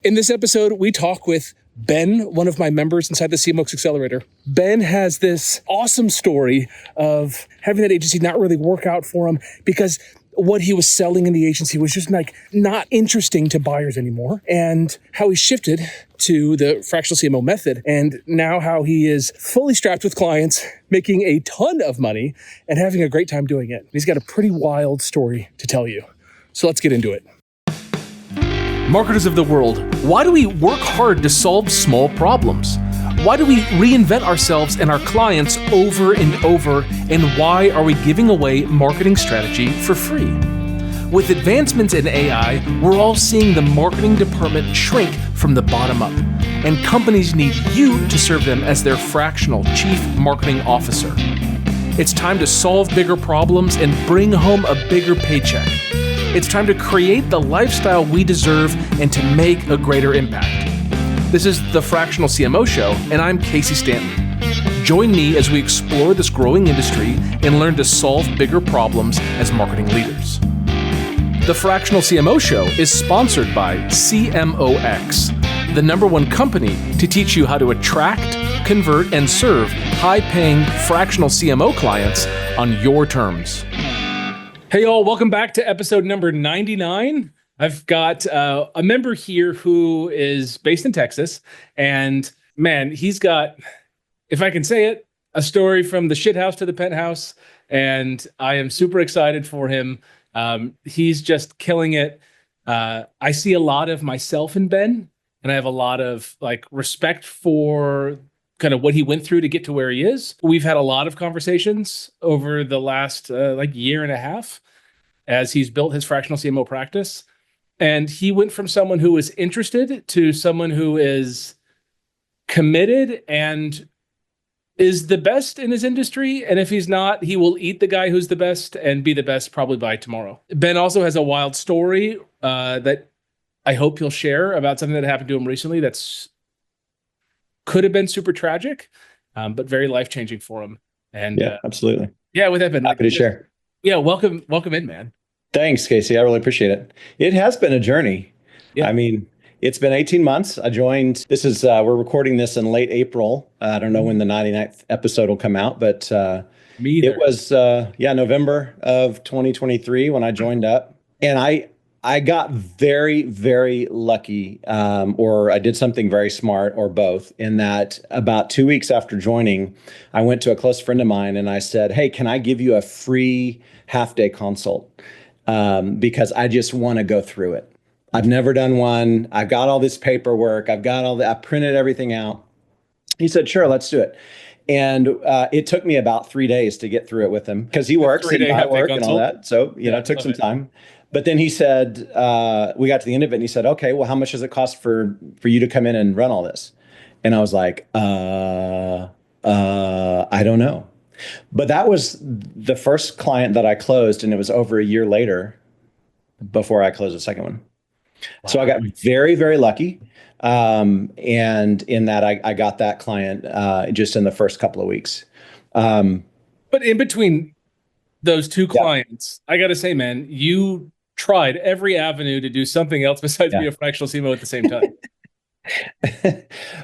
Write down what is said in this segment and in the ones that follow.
In this episode, we talk with Ben, one of my members inside the CMOx Accelerator. Ben has this awesome story of having that agency not really work out for him because what he was selling in the agency was just not interesting to buyers anymore, and how he shifted to the fractional CMO method, and now how he is fully strapped with clients, making a ton of money and having a great time doing it. He's got a pretty wild story to tell you. So let's get into it. Marketers of the world, why do we work hard to solve small problems? Why do we reinvent ourselves and our clients over and over? And why are we giving away marketing strategy for free? With advancements in AI, we're all seeing the marketing department shrink from the bottom up, and companies need you to serve them as their fractional chief marketing officer. It's time to solve bigger problems and bring home a bigger paycheck. It's time to create the lifestyle we deserve and to make a greater impact. This is the Fractional CMO Show, and I'm Casey Stanton. Join me as we explore this growing industry and learn to solve bigger problems as marketing leaders. The Fractional CMO Show is sponsored by CMOx, the #1 company to teach you how to attract, convert, and serve high-paying fractional CMO clients on your terms. Hey, y'all, welcome back to episode number 99. I've got a member here who is based in Texas, and man, he's got, if I can say it, a story from the shit house to the penthouse, and I am super excited for him. He's just killing it. I see a lot of myself in Ben, and I have a lot of respect for kind of what he went through to get to where he is. We've had a lot of conversations over the last year and a half as he's built his fractional CMO practice. And he went from someone who was interested to someone who is committed and is the best in his industry. And if he's not, he will eat the guy who's the best and be the best probably by tomorrow. Ben also has a wild story that I hope he'll share about something that happened to him recently that's could have been super tragic, but very life-changing for him. And yeah, absolutely. Yeah, with that, Ben. Happy to share. Yeah, welcome in, man. Thanks, Casey. I really appreciate it. It has been a journey. Yeah. I mean, it's been 18 months. I joined, we're recording this in late April. I don't know when the 99th episode will come out, but Me either. It was, November of 2023 when I joined up. And I got very, very lucky, or I did something very smart, or both, in that about 2 weeks after joining, I went to a close friend of mine and I said, hey, can I give you a free half-day consult? Because I just want to go through it. I've never done one. I've got all this paperwork. I printed everything out. He said, sure, let's do it. And it took me about 3 days to get through it with him because he works and I work and all that. So, it took some time. But then he said, we got to the end of it and he said, okay, well, how much does it cost for you to come in and run all this? And I was like, I don't know. But that was the first client that I closed, and it was over a year later before I closed the second one. Wow. So I got very, very lucky. And in that I got that client just in the first couple of weeks. But in between those two clients, I got to say, man, you tried every avenue to do something else besides be a fractional CMO at the same time.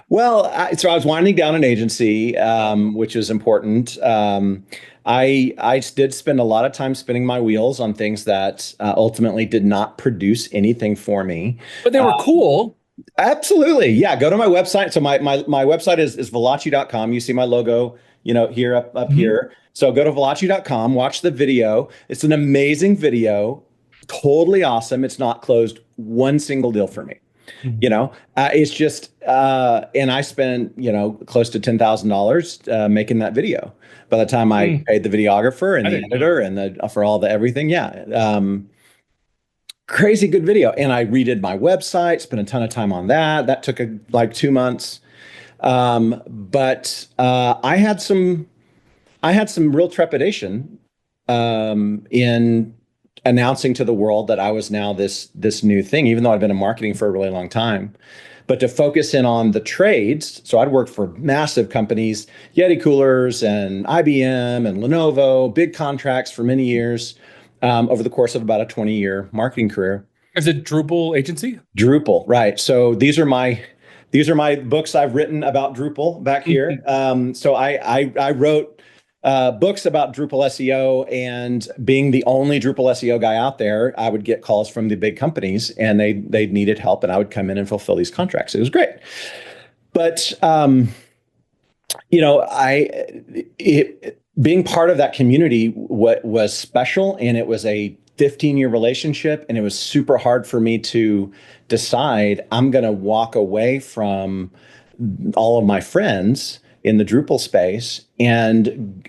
Well, so I was winding down an agency, which is important. I did spend a lot of time spinning my wheels on things that ultimately did not produce anything for me. But they were cool. Absolutely. Yeah. Go to my website. So my website is Veloci.com. You see my logo, here up here. So go to Veloci.com, watch the video. It's an amazing video. Totally awesome. It's not closed one single deal for me. It's just, and I spent, close to $10,000 making that video. By the time I paid the videographer and the editor and for all the everything. Yeah. Crazy good video. And I redid my website, spent a ton of time on that. That took 2 months. But I had some real trepidation in announcing to the world that I was now this new thing, even though I'd been in marketing for a really long time. But to focus in on the trades, so I'd worked for massive companies, Yeti Coolers and IBM and Lenovo, big contracts for many years over the course of about a 20-year marketing career. Is it Drupal agency? Drupal, right. So these are my books I've written about Drupal back here. So I wrote books about Drupal SEO, and being the only Drupal SEO guy out there, I would get calls from the big companies, and they needed help, and I would come in and fulfill these contracts. It was great. But being part of that community, what was special, and it was a 15-year relationship, and it was super hard for me to decide I'm going to walk away from all of my friends in the Drupal space and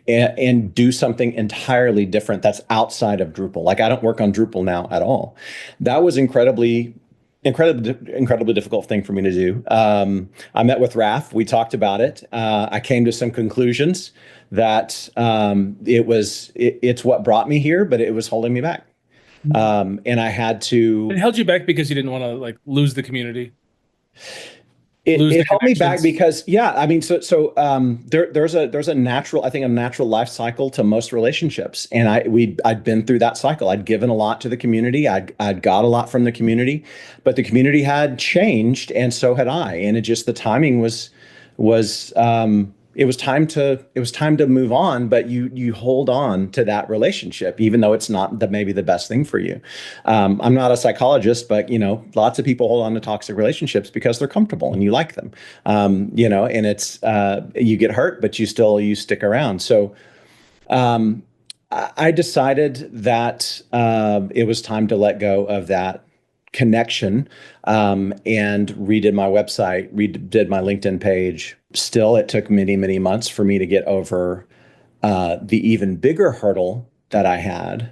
do something entirely different that's outside of Drupal. Like, I don't work on Drupal now at all. That was incredibly difficult thing for me to do. I met with Raf. We talked about it. I came to some conclusions that it's what brought me here, but it was holding me back. And I had to. It held you back because you didn't want to like lose the community. It held me back because, I mean, there's a natural, I think, a natural life cycle to most relationships, and I'd been through that cycle. I'd given a lot to the community. I'd got a lot from the community, but the community had changed, and so had I. And the timing was it was time to move on, but you hold on to that relationship, even though it's not maybe the best thing for you. I'm not a psychologist, but lots of people hold on to toxic relationships because they're comfortable and you like them. And it's you get hurt, but you stick around. So I decided that it was time to let go of that connection, and redid my website, redid my LinkedIn page. Still, it took many, many months for me to get over the even bigger hurdle that I had,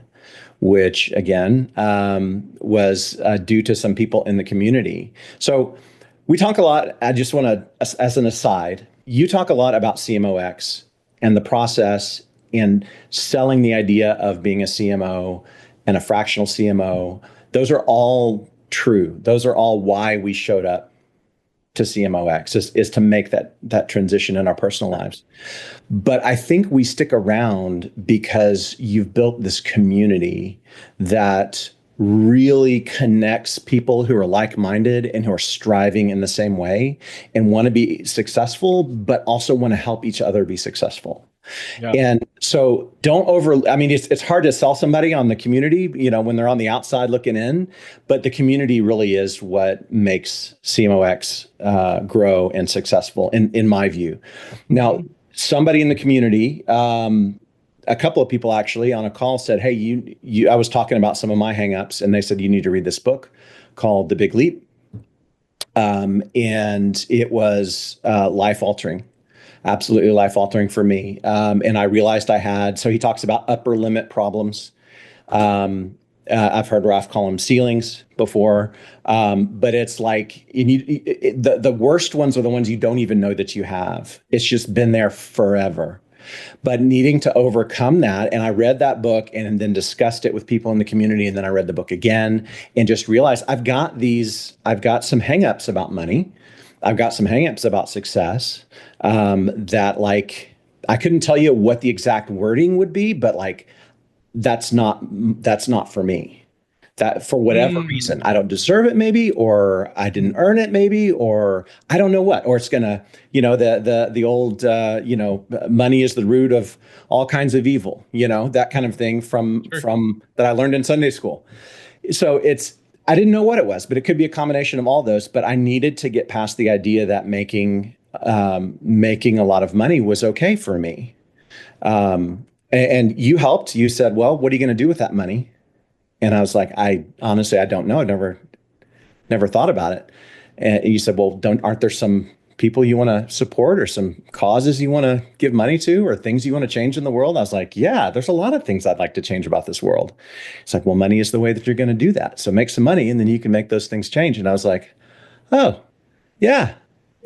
which again was due to some people in the community. So we talk a lot. I just want to, as an aside, you talk a lot about CMOx and the process and selling the idea of being a CMO and a fractional CMO. Those are all true. Those are all why we showed up to CMOx, is to make that transition in our personal lives. But I think we stick around because you've built this community that really connects people who are like-minded and who are striving in the same way and want to be successful, but also want to help each other be successful. Yeah. And so it's hard to sell somebody on the community, when they're on the outside looking in, but the community really is what makes CMOx grow and successful in my view. Now, somebody in the community, a couple of people actually on a call said, hey, I was talking about some of my hangups, and they said, you need to read this book called The Big Leap. And it was life-altering. Absolutely life-altering for me. And I realized so he talks about upper limit problems. I've heard Raf call them ceilings before, but it's like the worst ones are the ones you don't even know that you have. It's just been there forever. But needing to overcome that, and I read that book and then discussed it with people in the community, and then I read the book again and just realized I've got some hangups about money. I've got some hangups about success that, like, I couldn't tell you what the exact wording would be, but like, that's not for me. That for whatever reason, I don't deserve it maybe, or I didn't earn it maybe, or I don't know what, or it's gonna, the old, money is the root of all kinds of evil, that kind of thing from that I learned in Sunday school. So I didn't know what it was, but it could be a combination of all those. But I needed to get past the idea that making a lot of money was okay for me. And you helped. You said, well, what are you going to do with that money? And I was like, honestly, I don't know. I never thought about it. And you said, well, aren't there some people you want to support, or some causes you want to give money to, or things you want to change in the world? I was like, yeah, there's a lot of things I'd like to change about this world. It's like, well, money is the way that you're going to do that. So make some money, and then you can make those things change. And I was like, oh, yeah,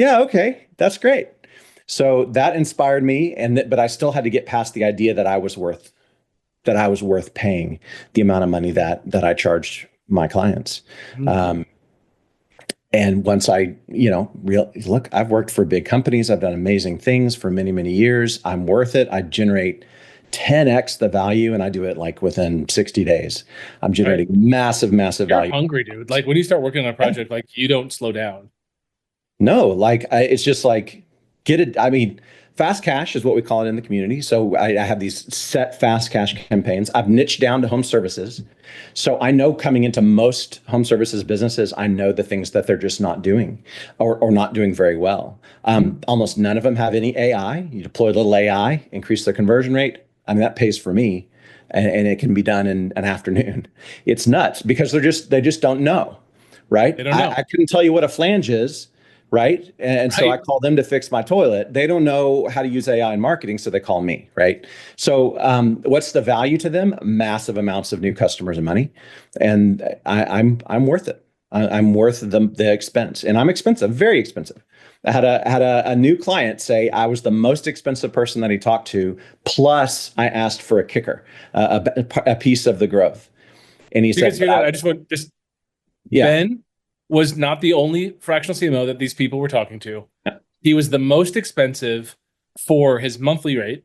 okay, that's great. So that inspired me, but I still had to get past the idea that I was worth paying the amount of money that I charged my clients. Mm-hmm. And once I, look, I've worked for big companies. I've done amazing things for many, many years. I'm worth it. I generate 10x the value, and I do it like within 60 days. I'm generating massive You're value. hungry, dude. Like when you start working on a project, like you don't slow down. No, like it's just like get it. I mean, fast cash is what we call it in the community. So I have these set fast cash campaigns. I've niched down to home services. So I know coming into most home services businesses, I know the things that they're just not doing or not doing very well. Almost none of them have any AI. You deploy a little AI, increase their conversion rate. I mean, that pays for me, and it can be done in an afternoon. It's nuts because they just don't know, right? They don't know. I couldn't tell you what a flange is, right? And so I call them to fix my toilet. They don't know how to use AI in marketing, so they call me, right? So what's the value to them? Massive amounts of new customers and money, and I'm worth it. I'm worth the expense, and I'm expensive, very expensive. I had a new client say I was the most expensive person that he talked to. Plus, I asked for a kicker, a piece of the growth, and he said, hear that? I just want yeah. Ben was not the only fractional CMO that these people were talking to. He was the most expensive for his monthly rate,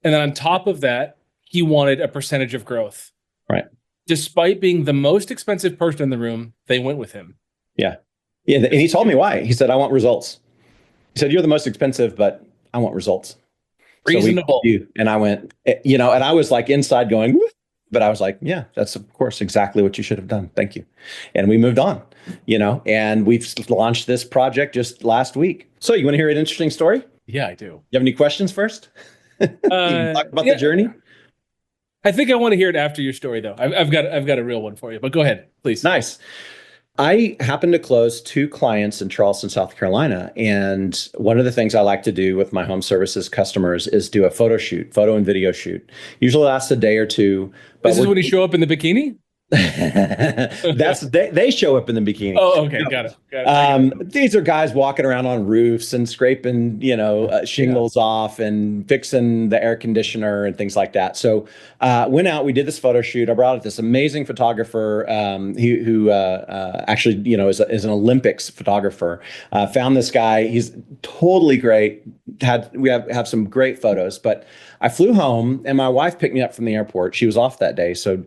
and then on top of that, he wanted a percentage of growth. Right. Despite being the most expensive person in the room, they went with him. Yeah. And he told me why. He said, I want results. He said, you're the most expensive, but I want results. Reasonable. So and I went, and I was like inside going, but I was like, yeah, that's of course exactly what you should have done. Thank you. And we moved on, and we've launched this project just last week. So you want to hear an interesting story? Yeah, I do. You have any questions first? You talk about the journey? I think I want to hear it after your story, though. I've got a real one for you, but go ahead, please. Nice. I happened to close 2 clients in Charleston, South Carolina. And one of the things I like to do with my home services customers is do a photo and video shoot. Usually lasts a day or two. But this is when you show up in the bikini? They show up in the bikini. Oh, okay. Got it. These are guys walking around on roofs and scraping, shingles off and fixing the air conditioner and things like that. So went out, we did this photo shoot. I brought out this amazing photographer who actually, is an Olympics photographer. Found this guy. He's totally great. We have some great photos, but I flew home and my wife picked me up from the airport. She was off that day. So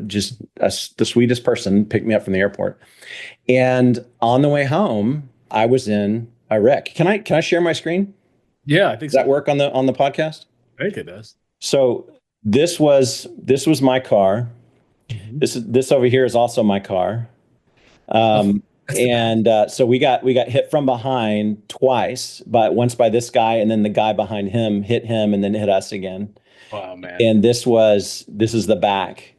just the sweetest person picked me up from the airport. And on the way home, I was in a wreck. Can I share my screen? Yeah, I think Does that work on the podcast? I think it does. So this was my car. Mm-hmm. This over here is also my car. So we got hit from behind twice, but once by this guy, and then the guy behind him hit him and then hit us again. Wow, man. And this is the back.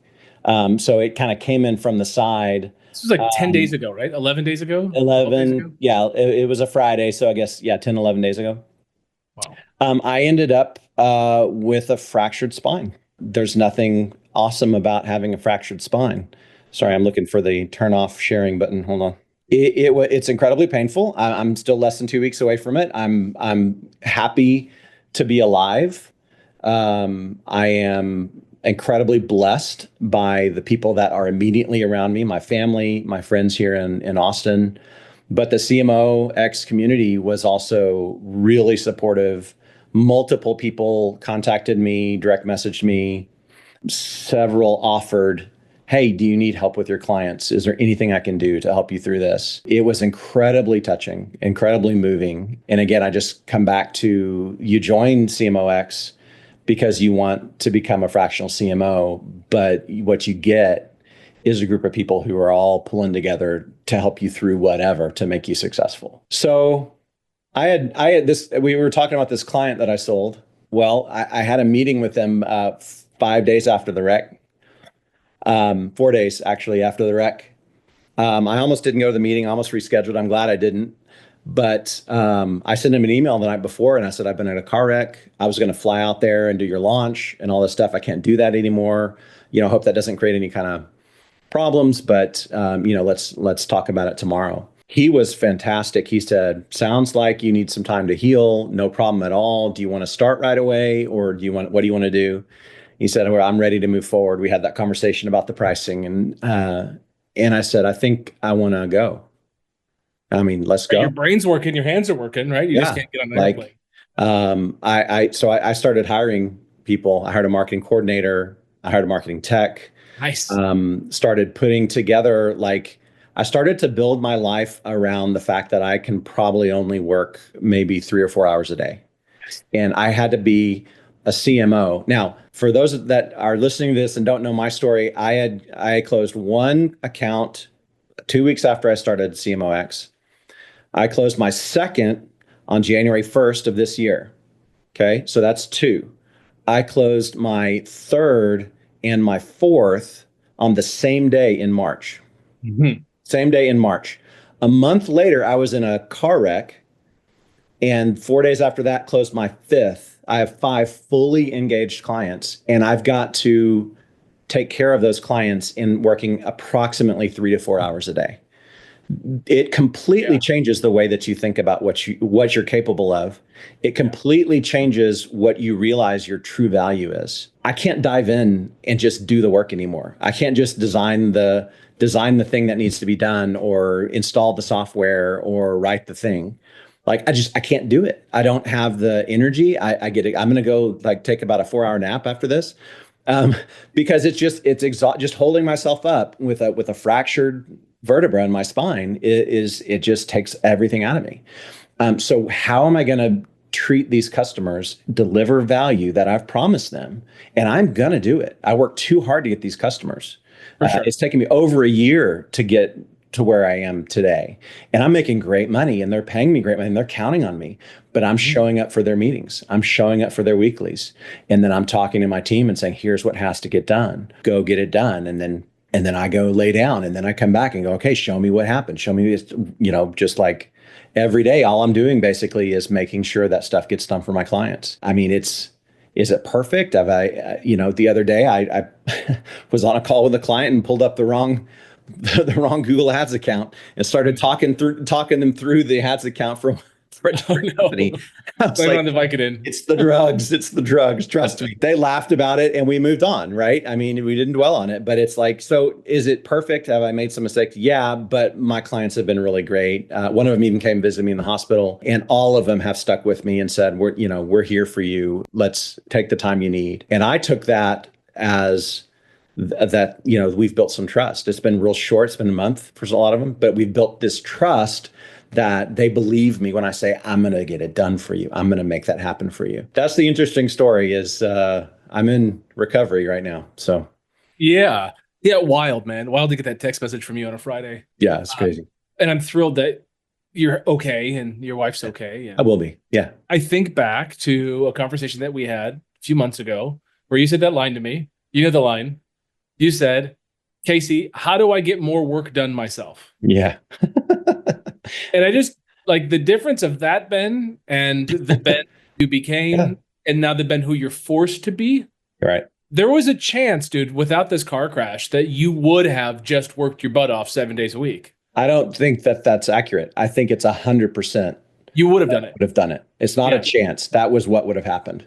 So it kind of came in from the side. This was like 10 days ago, right? 11 days ago? 11 days ago? Yeah, it was a Friday. So I guess, 10, 11 days ago. Wow. I ended up with a fractured spine. There's nothing awesome about having a fractured spine. Sorry, I'm looking for the turn off sharing button. Hold on. It's incredibly painful. I'm still less than 2 weeks away from it. I'm happy to be alive. I am incredibly blessed by the people that are immediately around me, my family, my friends here in Austin. But the CMOx community was also really supportive. Multiple people contacted me, direct messaged me. Several offered, hey, do you need help with your clients? Is there anything I can do to help you through this? It was incredibly touching, incredibly moving. And again, I just come back to you join CMOx because you want to become a fractional CMO, but what you get is a group of people who are all pulling together to help you through whatever to make you successful. So I had this, we were talking about this client that I sold. Well, I had a meeting with them 5 days after the wreck. 4 days actually after the wreck. I almost didn't go to the meeting, I almost rescheduled. I'm glad I didn't. But I sent him an email the night before and I said, I've been in a car wreck. I was going to fly out there and do your launch and all this stuff. I can't do that anymore. Hope that doesn't create any kind of problems, but let's talk about it tomorrow. He was fantastic. He said, sounds like you need some time to heal. No problem at all. Do you want to start right away or what do you want to do? He said, well, I'm ready to move forward. We had that conversation about the pricing and I said, I think I want to go. I mean, let's go. Your brain's working, your hands are working, right? You just can't get on the airplane. So I started hiring people. I hired a marketing coordinator. I hired a marketing tech. Nice. Started putting together, like, I started to build my life around the fact that I can probably only work maybe 3 or 4 hours a day. And I had to be a CMO. Now, for those that are listening to this and don't know my story, I closed one account 2 weeks after I started CMOx. I closed my second on January 1st of this year. Okay, so that's two. I closed my third and my fourth on the same day in March. Mm-hmm. Same day in March. A month later, I was in a car wreck, and 4 days after that, closed my fifth. I have 5 fully engaged clients, and I've got to take care of those clients in working approximately 3 to 4 hours a day. It completely changes the way that you think about what you're capable of. It completely changes what you realize your true value is. I can't dive in and just do the work anymore. I can't just design the thing that needs to be done, or install the software, or write the thing. Like, I can't do it. I don't have the energy. I get it. I'm going to go like take about a 4-hour nap after this. Because just holding myself up with a fractured vertebra in my spine it just takes everything out of me. So how am I going to treat these customers, deliver value that I've promised them? And I'm going to do it. I work too hard to get these customers. Sure. It's taken me over a year to get to where I am today. And I'm making great money, and they're paying me great money, and they're counting on me. But I'm showing up for their meetings. I'm showing up for their weeklies. And then I'm talking to my team and saying, here's what has to get done. Go get it done. And then I go lay down, and then I come back and go, okay, show me what happened. Show me this, just like every day, all I'm doing basically is making sure that stuff gets done for my clients. I mean, is it perfect? Have the other day I was on a call with a client and pulled up the wrong Google Ads account and started talking them through the ads account for a different company. I was like, on the Vicodin. It's the drugs. Trust me. They laughed about it and we moved on, right? I mean, we didn't dwell on it, but it's like, so is it perfect? Have I made some mistakes? Yeah, but my clients have been really great. One of them even came visit me in the hospital, and all of them have stuck with me and said, we're here for you. Let's take the time you need. And I took that as that, we've built some trust. It's been real short. It's been a month for a lot of them, but we've built this trust that they believe me when I say, I'm going to get it done for you. I'm going to make that happen for you. That's the interesting story is I'm in recovery right now. So yeah, wild, man. Wild to get that text message from you on a Friday. Yeah, it's crazy. And I'm thrilled that you're okay and your wife's okay. I will be. Yeah. I think back to a conversation that we had a few months ago where you said that line to me. You know the line. You said, Casey, how do I get more work done myself? Yeah. And I just like the difference of that Ben and the Ben you became, and now the Ben who you're forced to be. Right. There was a chance, dude, without this car crash, that you would have just worked your butt off 7 days a week. I don't think that that's accurate. I think it's 100%. You would have done it. Would have done it. It's not a chance. That was what would have happened.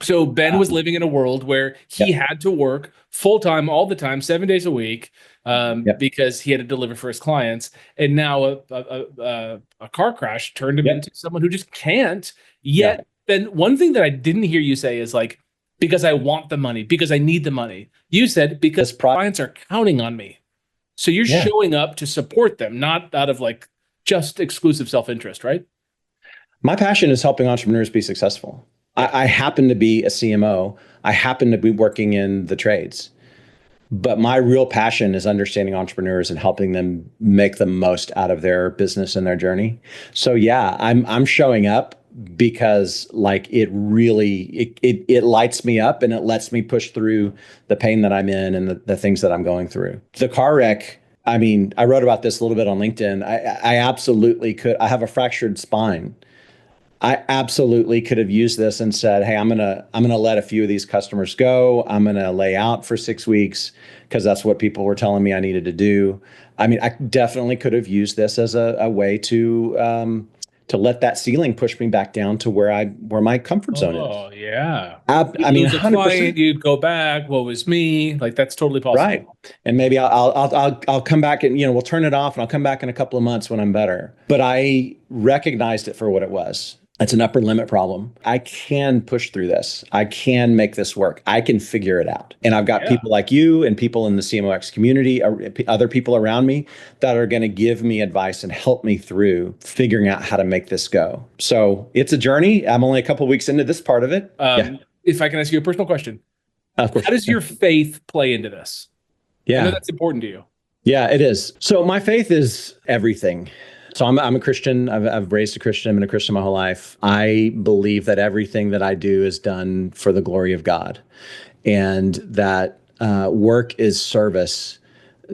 So Ben was living in a world where he had to work full time all the time, 7 days a week, because he had to deliver for his clients. And now a car crash turned him into someone who just can't. Yet, Ben, one thing that I didn't hear you say is like, because I want the money, because I need the money. You said because clients are counting on me. So you're showing up to support them, not out of like just exclusive self-interest, right? My passion is helping entrepreneurs be successful. I happen to be a CMO. I happen to be working in the trades. But my real passion is understanding entrepreneurs and helping them make the most out of their business and their journey. So yeah, I'm showing up because like it really it lights me up and it lets me push through the pain that I'm in and the things that I'm going through. The car wreck, I mean, I wrote about this a little bit on LinkedIn. I absolutely could. I have a fractured spine. I absolutely could have used this and said, hey, I'm gonna let a few of these customers go. I'm gonna lay out for 6 weeks because that's what people were telling me I needed to do. I mean, I definitely could have used this as a way to let that ceiling push me back down to where my comfort zone is. Oh yeah. I mean, 100%. You'd go back. What was me? Like that's totally possible. Right. And maybe I'll come back and we'll turn it off and I'll come back in a couple of months when I'm better. But I recognized it for what it was. It's an upper limit problem. I can push through this. I can make this work. I can figure it out. And I've got people like you and people in the CMOx community, other people around me that are going to give me advice and help me through figuring out how to make this go. So it's a journey. I'm only a couple of weeks into this part of it. If I can ask you a personal question, of course. How does your faith play into this? Yeah. I know that's important to you. Yeah, it is. So my faith is everything. So I'm a Christian. I've raised a Christian. I've been a Christian my whole life. I believe that everything that I do is done for the glory of God, and that work is service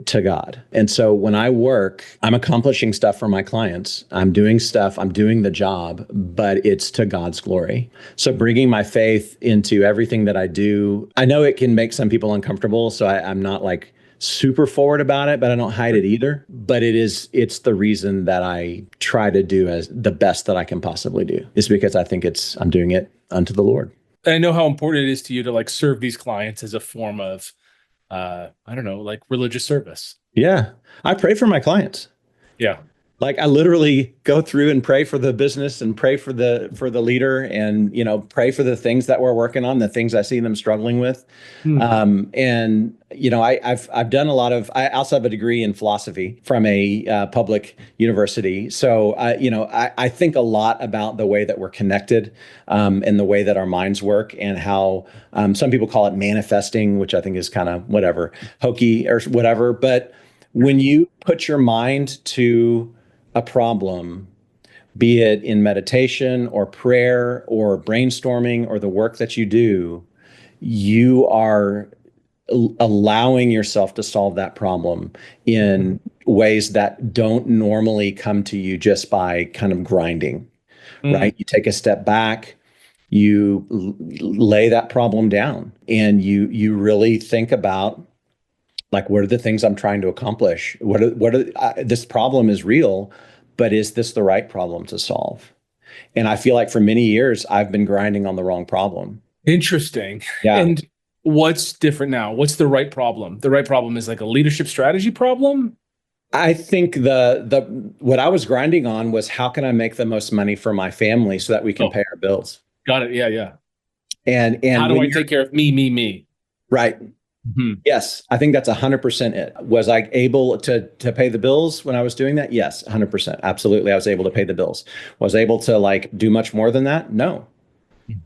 to God. And so when I work, I'm accomplishing stuff for my clients. I'm doing stuff. I'm doing the job, but it's to God's glory. So bringing my faith into everything that I do, I know it can make some people uncomfortable. So I'm not like super forward about it, but I don't hide it either. But it's the reason that I try to do as the best that I can possibly do, is because I think I'm doing it unto the Lord. And I know how important it is to you to like serve these clients as a form of, I don't know, like religious service. Yeah. I pray for my clients. Yeah. Like I literally go through and pray for the business and pray for the leader, and pray for the things that we're working on, the things I see them struggling with. And I've done a lot of. I also have a degree in philosophy from a public university, so I think a lot about the way that we're connected, and the way that our minds work, and how some people call it manifesting, which I think is kind of whatever, hokey or whatever. But when you put your mind to a problem, be it in meditation or prayer or brainstorming or the work that you do, you are allowing yourself to solve that problem in ways that don't normally come to you just by kind of grinding, right? You take a step back, you lay that problem down, and you really think about, like, what are the things I'm trying to accomplish? This problem is real, but is this the right problem to solve? And I feel like for many years, I've been grinding on the wrong problem. Interesting. Yeah. And what's different now? What's the right problem? The right problem is like a leadership strategy problem? I think what I was grinding on was, how can I make the most money for my family so that we can pay our bills? Got it. Yeah. And how do I take care of me? Right. Mm-hmm. Yes, I think that's 100% it. Was I able to pay the bills when I was doing that? Yes, 100%. Absolutely. I was able to pay the bills. Was I able to like do much more than that? No.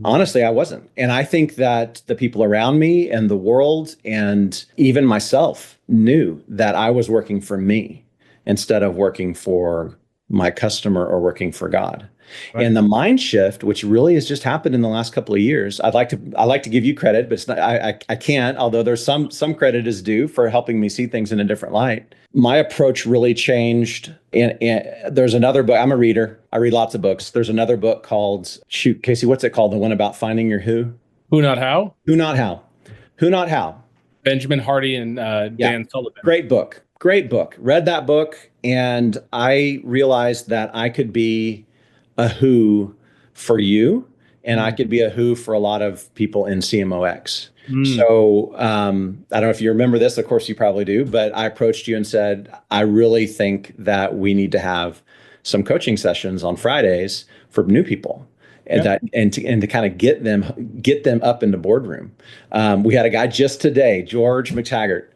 Honestly, I wasn't. And I think that the people around me and the world and even myself knew that I was working for me instead of working for my customer or working for God. Right. And the mind shift, which really has just happened in the last couple of years, I like to give you credit, but it's not, I can't, although there's some credit is due for helping me see things in a different light. My approach really changed. And there's another book. I'm a reader. I read lots of books. There's another book called, Casey, what's it called? The one about finding your who? Who, not how? Who, not how. Who, not how. Benjamin Hardy and Dan Sullivan. Great book. Read that book. And I realized that I could be a who for you, and I could be a who for a lot of people in CMOx. So I don't know if you remember this, of course you probably do, but I approached you and said, I really think that we need to have some coaching sessions on Fridays for new people. And to kind of get them up into boardroom. We had a guy just today, George McTaggart,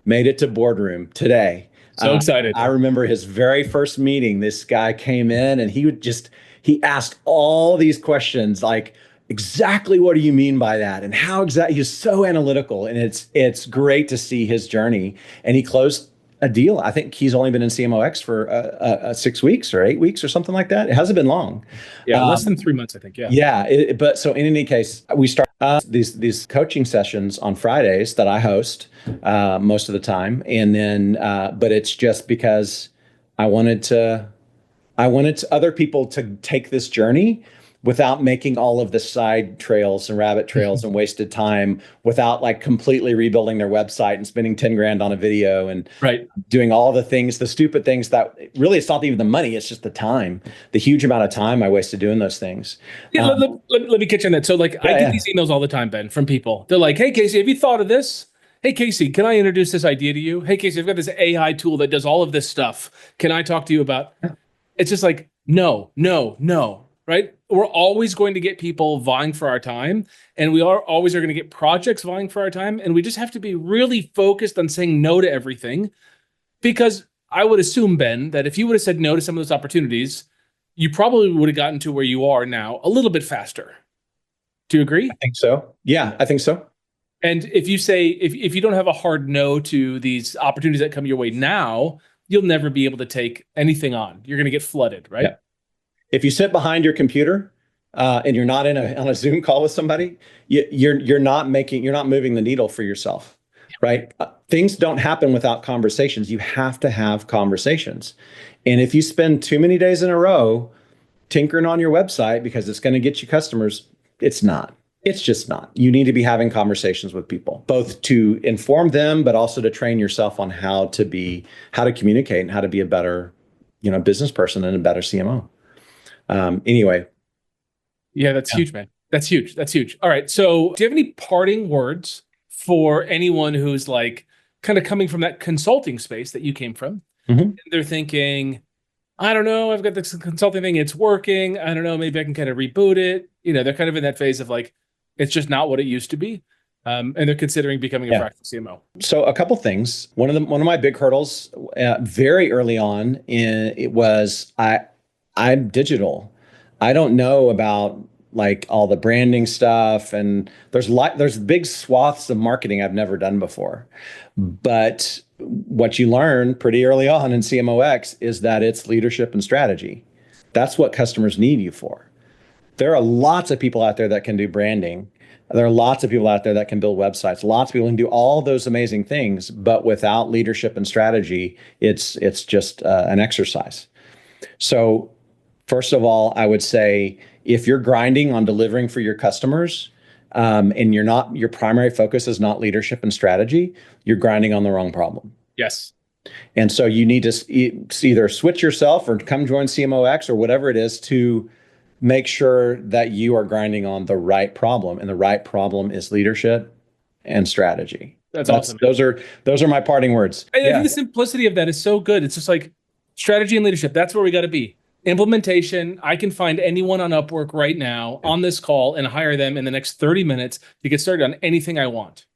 made it to boardroom today. So excited. I remember his very first meeting. This guy came in and he asked all these questions, like, exactly what do you mean by that? And how exactly, he's so analytical, and it's great to see his journey. And he closed a deal. I think he's only been in CMOx for 6 weeks or 8 weeks or something like that. It hasn't been long. Yeah, less than 3 months, I think. Yeah. Yeah. But so in any case, we start these coaching sessions on Fridays that I host most of the time, and then but it's just because I wanted other people to take this journey without making all of the side trails and rabbit trails and wasted time, without like completely rebuilding their website and spending 10 grand on a video and doing all the things, the stupid things that really, it's not even the money, it's just the time, the huge amount of time I wasted doing those things. Yeah, let me catch you on that. So like, I get these emails all the time, Ben, from people. They're like, hey, Casey, have you thought of this? Hey, Casey, can I introduce this idea to you? Hey, Casey, I've got this AI tool that does all of this stuff. Can I talk to you about? It's just like, no. right? We're always going to get people vying for our time, and we are always going to get projects vying for our time. And we just have to be really focused on saying no to everything, because I would assume, Ben, that if you would have said no to some of those opportunities, you probably would have gotten to where you are now a little bit faster. Do you agree? I think so. Yeah, I think so. And if you say, if you don't have a hard no to these opportunities that come your way now, you'll never be able to take anything on. You're going to get flooded, right? Yeah. If you sit behind your computer and you're not on a Zoom call with somebody, you're not moving the needle for yourself, right? Things don't happen without conversations. You have to have conversations. And if you spend too many days in a row tinkering on your website because it's going to get you customers, it's not. It's just not. You need to be having conversations with people, both to inform them, but also to train yourself on how to communicate and how to be a better, business person and a better CMO. Anyway. Yeah, that's huge, man. That's huge. That's huge. All right. So do you have any parting words for anyone who's like kind of coming from that consulting space that you came from? Mm-hmm. And they're thinking, I don't know, I've got this consulting thing, it's working. I don't know, maybe I can kind of reboot it. They're kind of in that phase of like, it's just not what it used to be. And they're considering becoming a fractional CMO. So a couple things. One of my big hurdles very early on it was I'm digital. I don't know about like all the branding stuff, and there's big swaths of marketing I've never done before. But what you learn pretty early on in CMOx is that it's leadership and strategy. That's what customers need you for. There are lots of people out there that can do branding. There are lots of people out there that can build websites. Lots of people can do all those amazing things, but without leadership and strategy, it's just an exercise. So first of all, I would say if you're grinding on delivering for your customers, and your primary focus is not leadership and strategy, you're grinding on the wrong problem. Yes. And so you need to either switch yourself or come join CMOx or whatever it is to make sure that you are grinding on the right problem, and the right problem is leadership and strategy. That's awesome. Those are my parting words. I think the simplicity of that is so good. It's just like strategy and leadership. That's where we got to be. Implementation. I can find anyone on Upwork right now on this call and hire them in the next 30 minutes to get started on anything I want.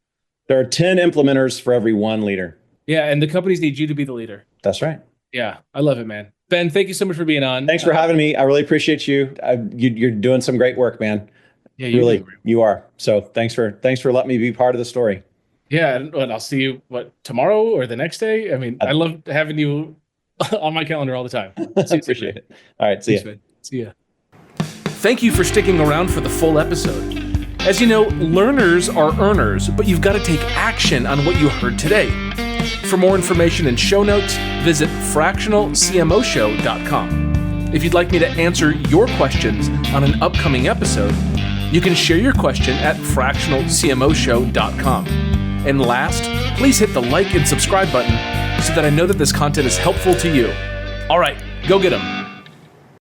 There are 10 implementers for every one leader. Yeah, and the companies need you to be the leader. That's right. Yeah, I love it, man. Ben, thank you so much for being on. Thanks for having me. I really appreciate you. You're doing some great work, man. Yeah, you are. So thanks for letting me be part of the story. Yeah, and I'll see you tomorrow or the next day. I mean, I love having you on my calendar all the time. Appreciate it. All right, see you. See ya. Thank you for sticking around for the full episode. As you know, learners are earners, but you've got to take action on what you heard today. For more information and show notes, visit fractionalcmoshow.com. If you'd like me to answer your questions on an upcoming episode, you can share your question at fractionalcmoshow.com. And last, please hit the like and subscribe button so that I know that this content is helpful to you. All right, go get them.